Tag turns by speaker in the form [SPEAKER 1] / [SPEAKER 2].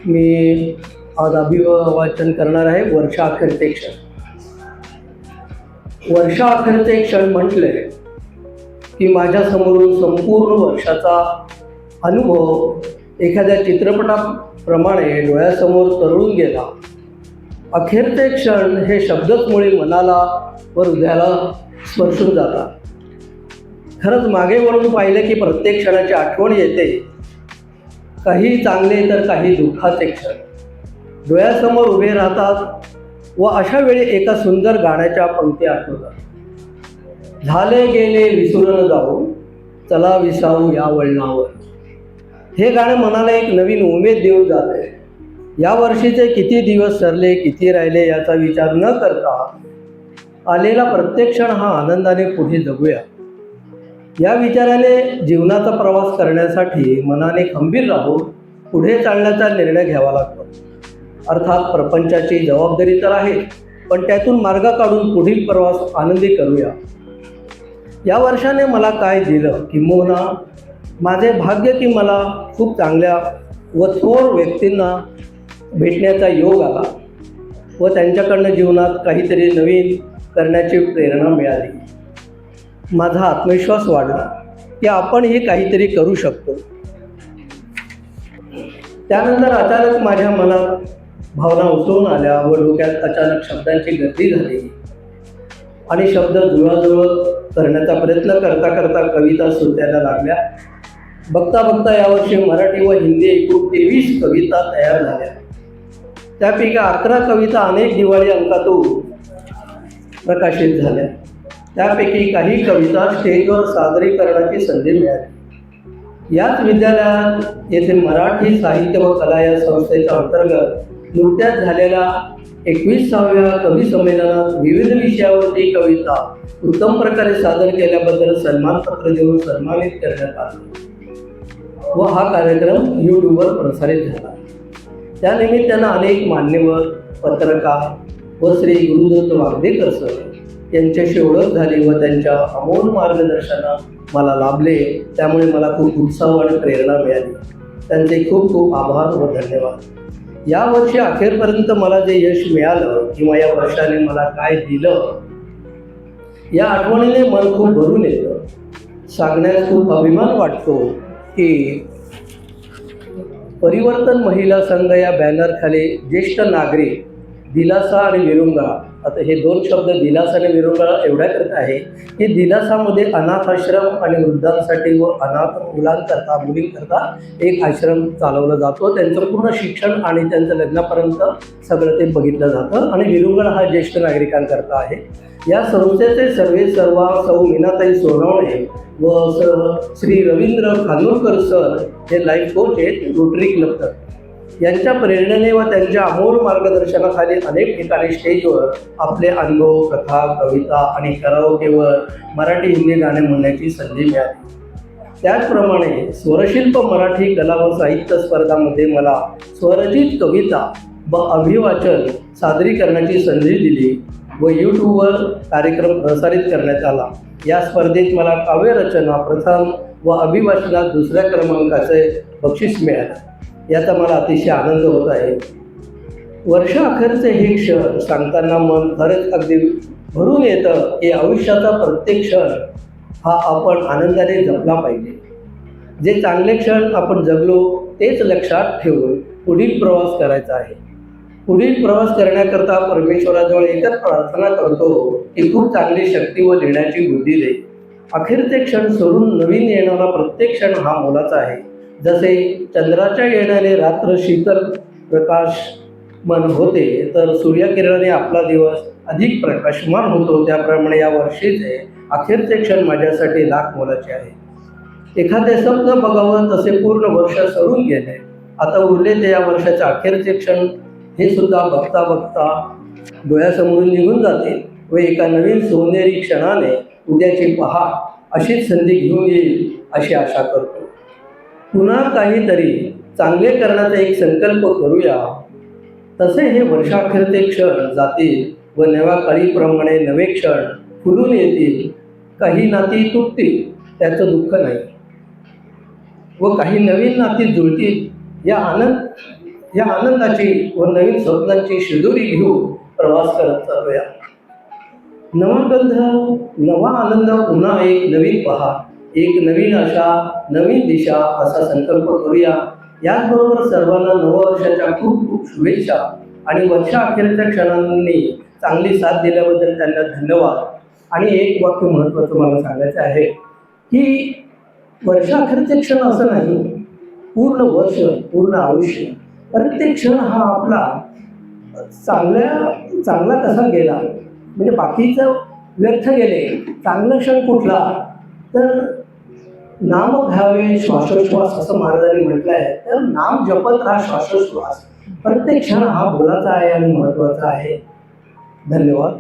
[SPEAKER 1] मी आज अभिवाचन करणार आहे वर्षा अखेरचे क्षण. वर्षा अखेरचे क्षण म्हटले की माझ्यासमोरून संपूर्ण वर्षाचा अनुभव एखाद्या चित्रपटाप्रमाणे डोळ्यासमोर तरळून गेला. अखेरचे क्षण हे शब्दच मुळे मनाला व हृदयाला स्पर्शून जातात. खरंच मागे वळून पाहिले की प्रत्येक क्षणाची आठवण येते, काही चांगले तर काही दुःखाचे क्षण डोळ्यासमोर उभे राहतात व अशा वेळी एका सुंदर गाण्याच्या पंक्ती आठवतात. झाले गेले विसरून जाऊ, चला विसावू या वळणावर. हे गाणं मनाला एक नवीन उमेद देऊन जाते. या वर्षीचे किती दिवस सरले, किती राहिले याचा विचार न करता आलेला प्रत्येक क्षण हा आनंदाने पुढे जगूया या विचाराने जीवनाचा प्रवास करण्यासाठी मनाने खंबीर राहून पुढे चालण्याचा निर्णय घ्यावा लागतो. अर्थात प्रपंचाची जबाबदारी तर आहे, पण त्यातून मार्ग काढून पुढील प्रवास आनंदी करूया. या वर्षाने मला काय दिलं, किंबहुना माझे भाग्य की मला खूप चांगल्या व थोर व्यक्तींना भेटण्याचा योग आला व त्यांच्याकडनं जीवनात काहीतरी नवीन करण्याची प्रेरणा मिळाली. माझा आत्मविश्वास वाढला की आपणही काहीतरी करू शकतो. त्यानंतर अचानक माझ्या मनात भावना उसळून आल्या व डोक्यात अचानक शब्दांची गर्दी झाली आणि शब्द जुळवाजुळव करण्याचा प्रयत्न करता करता कविता सुचायला लागल्या. बघता बघता यावर्षी मराठी व हिंदी एकूण 23 कविता तयार झाल्या. त्यापैकी 11 कविता अनेक दिवाळी अंकातून प्रकाशित झाल्या. त्यापैकी काही कविता स्टेजवर सादरीकरणाची संधी मिळाली. याच विद्यालयात येथे मराठी साहित्य व कला या संस्थेच्या अंतर्गत नुकत्याच झालेल्या 21व्या कवी संमेलनात विविध विषयावरची कविता उत्तम प्रकारे सादर केल्याबद्दल सन्मानपत्र देऊन सन्मानित करण्यात आले व हा कार्यक्रम यूट्यूबवर प्रसारित झाला. त्यानिमित्तानं अनेक मान्यवर, पत्रकार व श्री गुरुदत्त वागदेकर सर यांच्याशी ओळख झाली व त्यांच्या अमोल मार्गदर्शना मला लाभले. त्यामुळे मला खूप उत्साह आणि प्रेरणा मिळाली. त्यांचे खूप खूप आभार व धन्यवाद. या वर्षी अखेरपर्यंत मला जे यश मिळालं किंवा या वर्षाने मला काय दिलं या आठवणीने मन खूप भरून येतं. सांगण्यास खूप अभिमान वाटतो की परिवर्तन महिला संघ या बॅनरखाली ज्येष्ठ नागरिक दिलासा आणि विरंगुळा, आता हे दोन शब्द दिलासा आणि विरंगुळा एवढ्या करता आहे की दिलासामध्ये अनाथ आश्रम आणि वृद्धांसाठी व अनाथ मुलांकरता मुलींकरता एक आश्रम चालवला जातो. त्यांचं पूर्ण शिक्षण आणि त्यांचं लग्नापर्यंत सगळं ते बघितलं जातं. आणि विरंगुळा हा ज्येष्ठ नागरिकांकरता आहे. या संस्थेचे सर्वेसर्वा सौ मीनाताई सोनवणे व श्री रवींद्र खानोलकर सर हे लाईफ कोच आहेत रोटरी क्लब. यांच्या प्रेरणेने व त्यांच्या अमोल मार्गदर्शनाखाली अनेक ठिकाणी स्टेजवर आपले अनुभव, कथा, कविता आणि कराओकेवर मराठी हिंदी गाणे म्हणण्याची संधी मिळाली. त्याचप्रमाणे स्वरशिल्प मराठी कला व साहित्य स्पर्धामध्ये मला स्वरचित कविता व अभिवाचन सादरीकरणाची संधी दिली व यूट्यूबवर कार्यक्रम प्रसारित करण्यात आला. या स्पर्धेत मला काव्यरचना प्रथम व अभिवाचनात दुसऱ्या क्रमांकाचे बक्षीस मिळाले. याचा मला अतिशय आनंद होत आहे. वर्षा अखेरचे हे क्षण सांगताना मन खरंच अगदी भरून येतं की आयुष्याचा प्रत्येक क्षण हा आपण आनंदाने जगला पाहिजे. जे चांगले क्षण आपण जगलो तेच लक्षात ठेवून पुढील प्रवास करायचा आहे. पुढील प्रवास करण्याकरता परमेश्वराजवळ एकच प्रार्थना करतो की खूप चांगली शक्ती व लिहिण्याची बुद्धी दे. अखेरचे क्षण सोडून नवीन येणारा प्रत्येक क्षण हा मोलाचा आहे. जसे चंद्राच्या येण्याने रात्र शीतल प्रकाशमान होते तर सूर्यकिरणाने आपला दिवस अधिक प्रकाशमान होतो, त्याप्रमाणे या वर्षीचे अखेरचे क्षण माझ्यासाठी लाख मोलाचे आहे. एखादे स्वप्न बघावं तसे पूर्ण वर्ष सरून गेले. आता उरले ते या वर्षाचे अखेरचे क्षण हे सुद्धा बघता बघता डोळ्यासमोरून निघून जाते व एका नवीन सोनेरी क्षणाने उद्याची पहाट अशीच संधी घेऊन येईल अशी आशा करतो. पुन्हा काहीतरी चांगले करण्याचा एक संकल्प करूया. तसे हे वर्षाखेरचे क्षण जातील व नव्या काळीप्रमाणे नवे क्षण फुलून येतील. काही नाती तुटतील त्याचं दुःख नाही व काही नवीन नाती जुळतील या आनंदाची व नवीन स्वप्नांची शिदोरी घेऊन प्रवास करत चालूया. नवा गंध, नवा आनंद, पुन्हा एक नवीन पहाट, एक नवीन आशा, नवीन दिशा असा संकल्प करूया. याचबरोबर सर्वांना नववर्षाच्या खूप खूप शुभेच्छा आणि वर्षाअखेरच्या क्षणांनी चांगली साथ दिल्याबद्दल त्यांना धन्यवाद. आणि एक वाक्य महत्त्वाचं मला सांगायचं आहे की वर्षाअखेरचे क्षण असं नाही, पूर्ण वर्ष, पूर्ण आयुष्य, प्रत्येक क्षण हा आपला चांगला कसा गेला, म्हणजे बाकीचं व्यर्थ गेले, चांगला क्षण कुठला तर नाम घ्यावे श्वासोश्वास असं महाराजांनी म्हटलं आहे. तर नाम जपत राहा श्वासोश्वास. प्रत्येक क्षण हा बोलाचा आहे आणि महत्त्वाचा आहे. धन्यवाद.